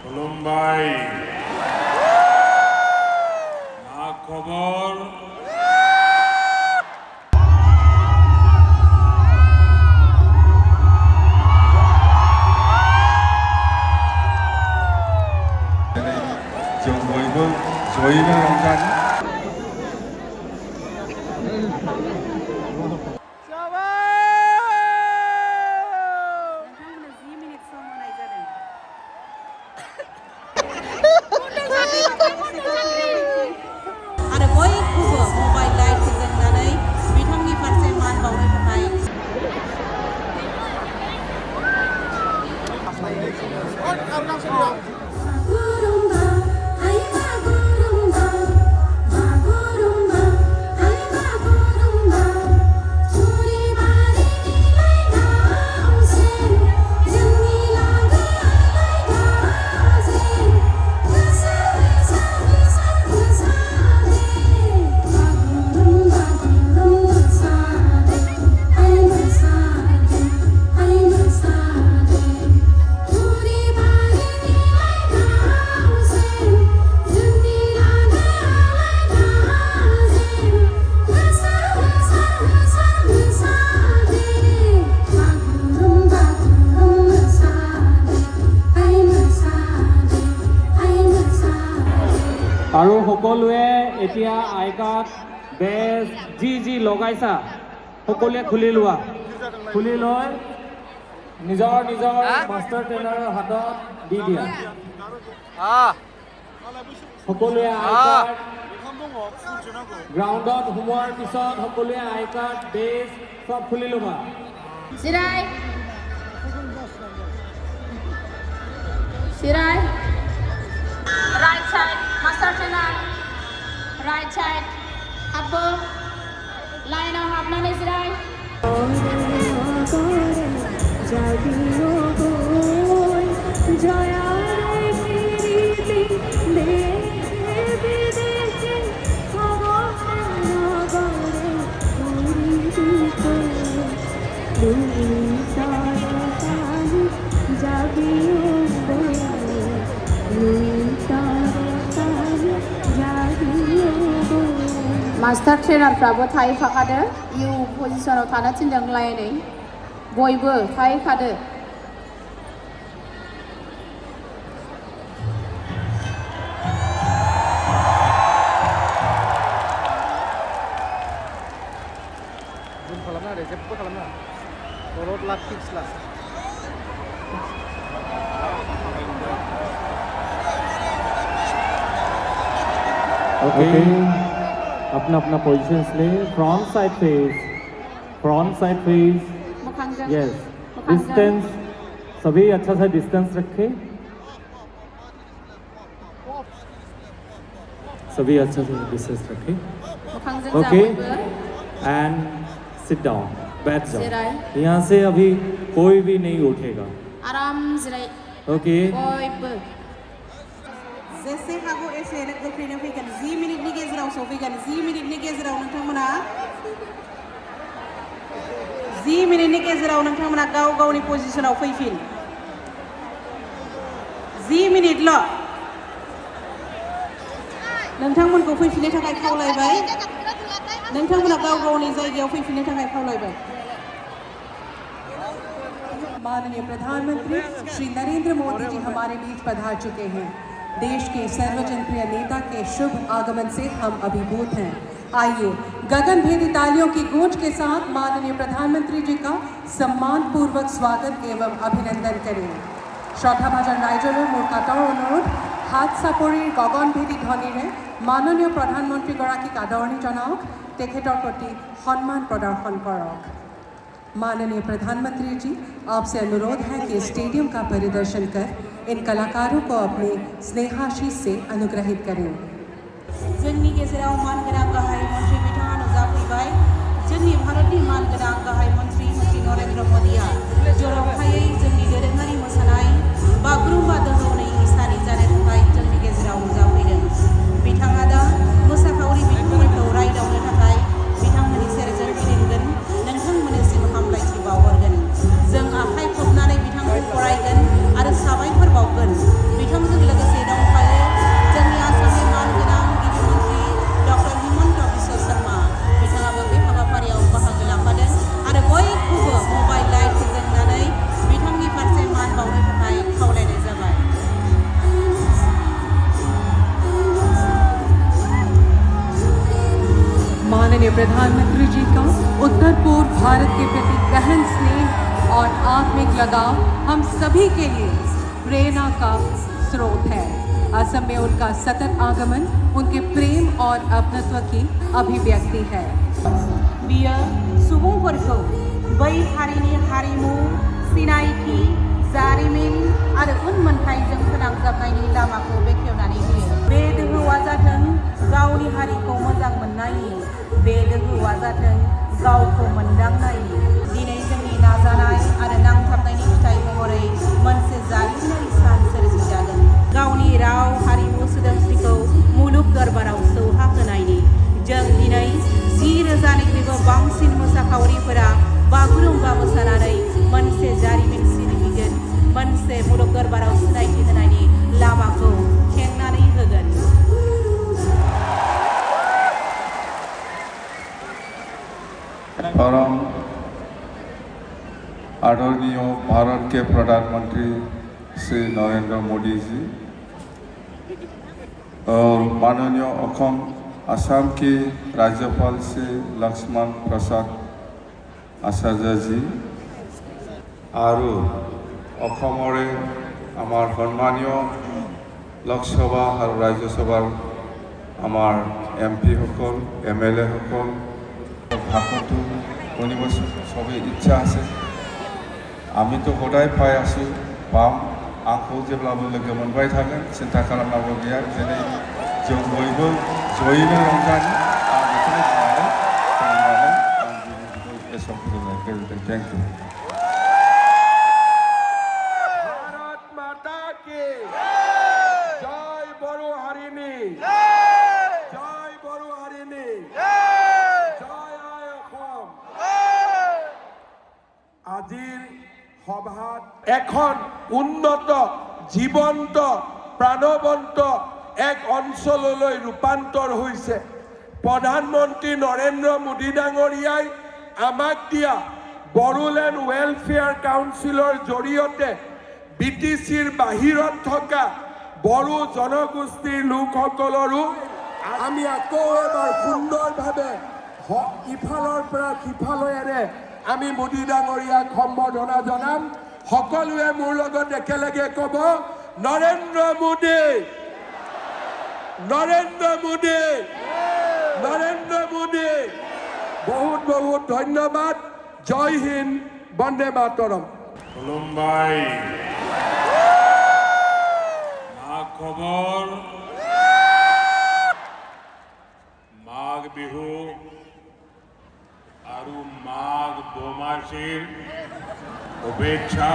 खुलुमबाय मा खबर जों बयबो जयैनो रंजानि आरो बयखौबो मबाइल लाइट फोजोंनानै बिथांनि फारसे मान बावनो थाखाय আৰু সকলোৱে এতিয়া আই কাৰ্ড বেজ যি লগাইছা সকলোৱে খুলি লোৱা খুলি লৈ নিজৰ মাষ্টাৰ ট্ৰেইনাৰৰ হাতত দি দিয়া সকলোৱে আই কাৰ্ড গ্ৰাউণ্ডত সোমোৱাৰ পিছত সকলোৱে আই কাৰ্ড বেজ সব খুলি ল'বা Sirai right side master trainer right side Abbo line of Habnane Sirai मास्टार ट्रेनारफ्राबो थाहैफाखादो इउ पजिशनाव थानो थिनदों लाइनै बयबो थाहैखादो खालामना आरो जेबो खालामना दलद लाख फिक्स लाख ओके अपना पोजीशंस ले front side face yes distance सभी अच्छा सा डिस्टेंस रखे ओके एंड सिट डाउन बैठ जाओ यहाँ से अभी कोई भी नहीं उठेगा आराम जिराय ओके बयबो जेसे हागौ एसे गोख्रैनो फैगोन 10 मिनिटनि गेजेराव सफैगोन 10 मिनिटनि गेजेराव नोंथांमोना 10 मिनिटनि गेजेराव नोंथांमोना गाव गावनि पजिशनाव फैफिन 10 मिनिटल' नोंथांमोनखौ फैफिननो थाखाय खावलायबाय नोंथांमोना गाव गावनि जायगायाव फैफिननो थाखाय खावलायबाय माननीय प्रधानमंत्री श्री नरेंद्र मोदी जी हमारे बीच पधार चुके हैं। देश के सर्वजनप्रिय नेता के शुभ आगमन से हम अभिभूत हैं। आइए गगनभेदी तालियों की गूंज के साथ माननीय प्रधानमंत्री जी का सम्मानपूर्वक स्वागत एवं अभिनंदन करें। श्रद्धाभाजन राइजर मोर काटर अनुरोध हाथ चापरिर गगनभेदी ध्वनिरे माननीय प्रधानमंत्री गराकीक आदरणी जनाওক तेखेतर प्रति सम्मान प्रदर्शन करक। माननीय प्रधानमंत्री जी आपसे अनुरोध है कि स्टेडियम का परिदर्शन कर इन कलाकारों को अपने स्नेहाशीष से अनुग्रहित करें। जोंनि गेजेराव मानगोनां गाहाय मन्त्रि बिथाङा नुजाफैबाय जोंनि भारतनि मानगोनां गाहाय मन्त्रि श्री नरेंद्र मोदीआ जर'खायै जोंनि दोरोङारि मोसानाय बागुरुम्बा दोहौनि इसारि जानो थाखाय जोंनि गेजेराव नुजाफैदों। बिथाङा दा मोसाखावरि बिथांमोनखौ रायदावनो थाखाय बिथांमोननि सेरजों गिदिंगोन नोंथांमोननिसिम हामलायथि बावहरगोन। जों आखाइ खबनानै बिथांखौ बरायगोन आरो साबायखर बावगोन। बिथांजों प्रधानमंत्री जी का उत्तर पूर्व भारत के प्रति गहन स्नेह और आत्मिक लगाव हम सभी के लिए प्रेरणा का स्रोत है। असम में उनका सतत आगमन उनके प्रेम और अपनत्व की अभिव्यक्ति है। बियो सुबुंफोरखौ बै हारिनि हारिमु सिनायथि जारिमिन आरो उनमोनथाइजों फोनांजाबनायनि लामाखौ बेखेवनानै होयो। बे दोहौआ जाथों गावनि हारिखौ मोजां मोननायनि, बे दोहौआ जाथों गावखौ मोनदांनायनि। दिनै जोंनि नाजानाय आरो नांथाबनायनि फिथाइ महरै मोनसे जारिमिनारि सान सोरजिजागोन। गावनि राव हारिमु सोदोमस्रिखौ मुलुग दरबाराव सौहाहोनायनि। जों दिनै 10,000निख्रुइबो बांसिन मोसाखावरिफोरा बागुरुम्बा मोसानानै मोनसे जारिमिन सिरगिगोन, मोनसे मुलुग दरबाराव सिनायथि होनायनि लामाखौ खेंनानै होगोन। परम आदरणीय भारत के प्रधानमंत्री श्री नरेंद्र मोदी जी और माननीय असम के राज्यपाल श्री लक्ष्मण प्रसाद आचार्य जी और आमार सम्मानीय लोकसभा और राज्यसभार आमार MP सकल MLA सकल भाषणটো शुनिब सबे इच्छा आछे। आमी तो हदाय पाइ आछो पाम आंखौ जेब्लाबो लोगो मोनबाय थागोन, सिन्था खालामनांगौ गैया। दिनै जों बयबो जयैनो रंजानि आं बेखौनो बुंनानै आं बिनिखौ एसेयाव फोजोबनाय गोजोनथों। Thank you. भारत माता की जय बड़ो हारिनी, जय बड़ो हारिनी, जय आय অসম। আজিৰ সভাত এখন উন্নত জীবন্ত প্ৰাণৱন্ত এক অঞ্চললৈ ৰূপান্তৰ হৈছে। প্ৰধানমন্ত্ৰী নৰেন্দ্ৰ মোদী ডাঙৰীয়াই আমাক দিয়া বড়োলেণ্ড ৱেলফেয়াৰ কাউন্সিলৰ জৰিয়তে BTCৰ বাহিৰত থকা বড়ো জনগোষ্ঠীৰ লোকসকলৰো আমি আকৌ এবাৰ সুন্দৰভাৱে ইফালৰ পৰা সিফালৰে আমি মোদী ডাঙৰীয়াক সম্বৰ্ধনা জনাম। সকলোৱে মোৰ লগত একেলগে ক'ব, নৰেন্দ্ৰ মোদী, নৰেন্দ্ৰ মোদী, নৰেন্দ্ৰ মোদী। বহুত বহুত ধন্যবাদ। জয় হিন্দ, বন্দে মাতৰম। खुलुमबाय। मा खबर? माघ बिहु आरु माघ दोमासीर शुभेच्छा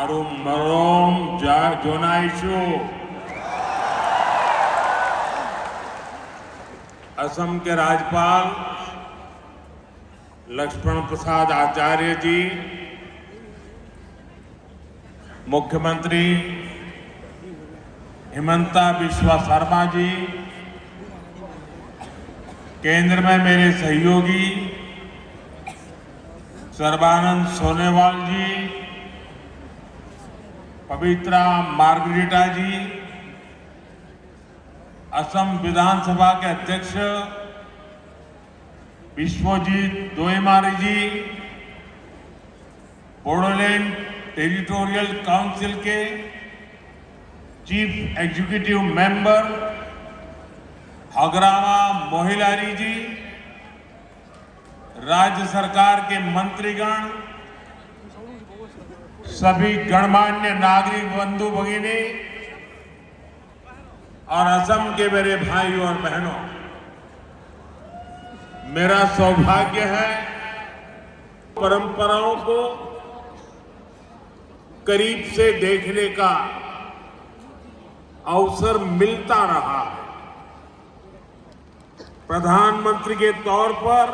आरु मरम जनाइछु। असम के राज्यपाल लक्ष्मण प्रसाद आचार्य जी, मुख्यमंत्री हिमंता बिस्वा शर्मा जी, केंद्र में मेरे सहयोगी सर्बानंद सोनेवाल जी, पवित्रा मार्गरेटा जी, असम विधानसभा के अध्यक्ष विश्वजीत दोयमारी जी, बोडोलैंड टेरिटोरियल काउंसिल के chief executive member Hagrama Mohilary ji, राज्य सरकार के मंत्रीगण, सभी गणमान्य नागरिक बंधु भगिनी और असम के मेरे भाइयों और बहनों, मेरा सौभाग्य है परंपराओं को करीब से देखने का अवसर मिलता रहा है। प्रधानमंत्री के तौर पर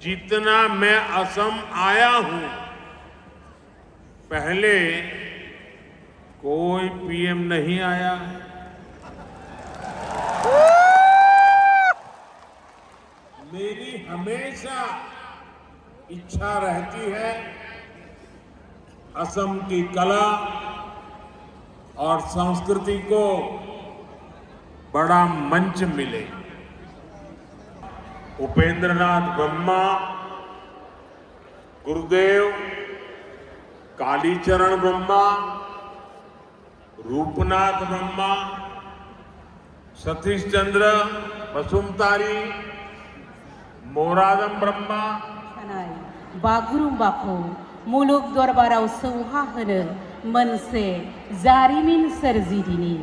जितना मैं असम आया हूं, पहले कोई PM नहीं आया। मेरी हमेशा इच्छा रहती है असम की कला और संस्कृति को बड़ा मंच मिले। उपेंद्रनाथ ब्रह्मा, गुरुदेव कालीचरण ब्रह्मा, रूपनाथ ब्रह्मा, सतीश चंद्र बसुमतारी, मोरादम ब्रह्मा, थानाय बागुरुम्बाखौ मुलुग दरबाराव सौहा होनो मोनसे जारिमिन सोरजिदिनि।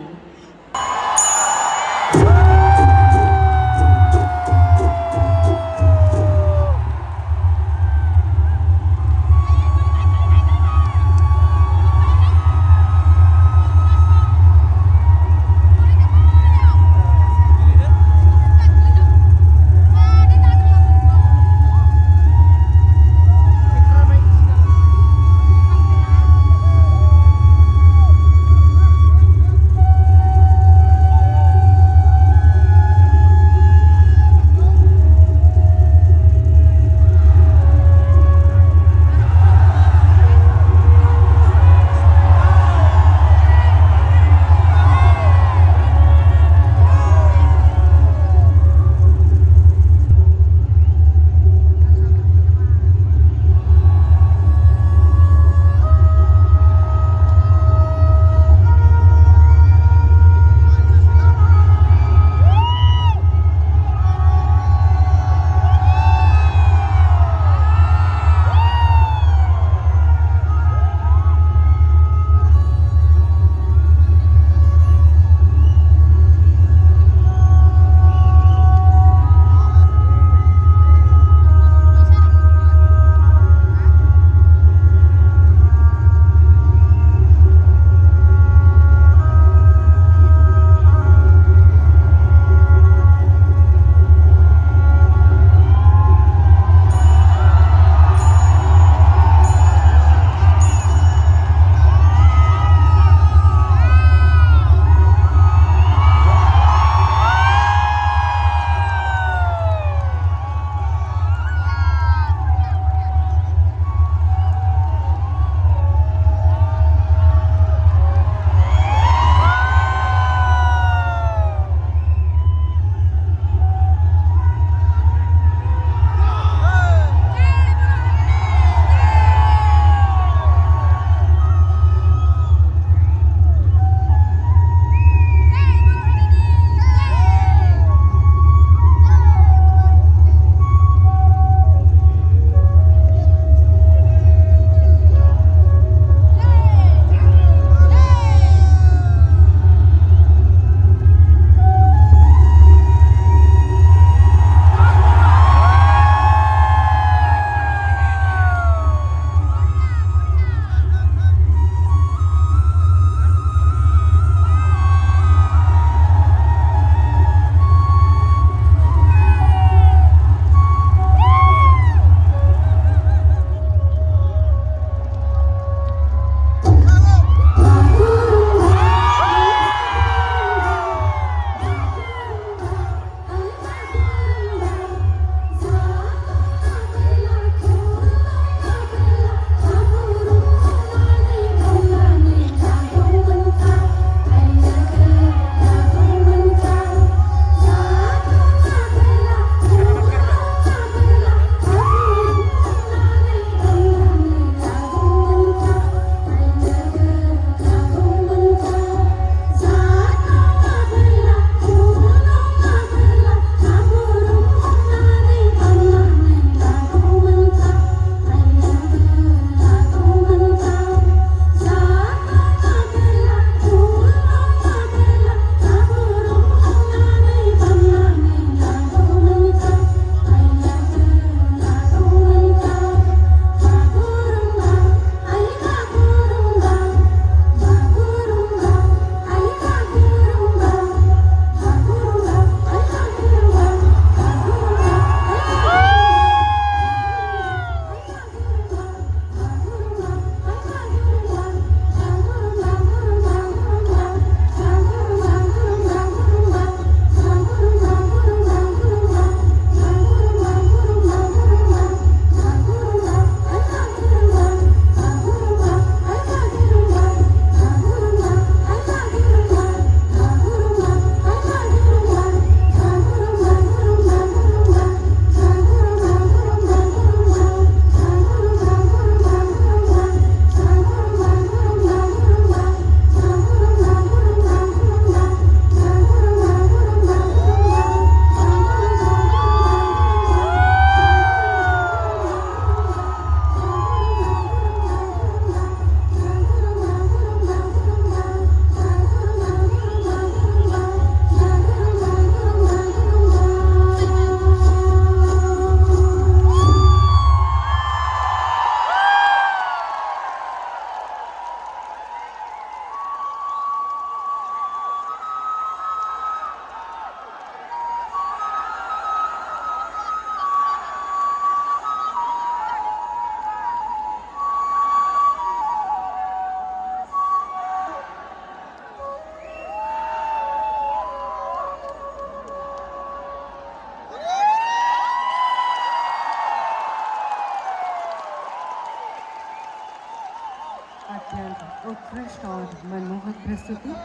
उत्कृष्ट और मनमोहक प्रस्तुति।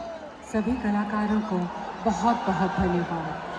सभी कलाकारों को बहुत बहुत धन्यवाद।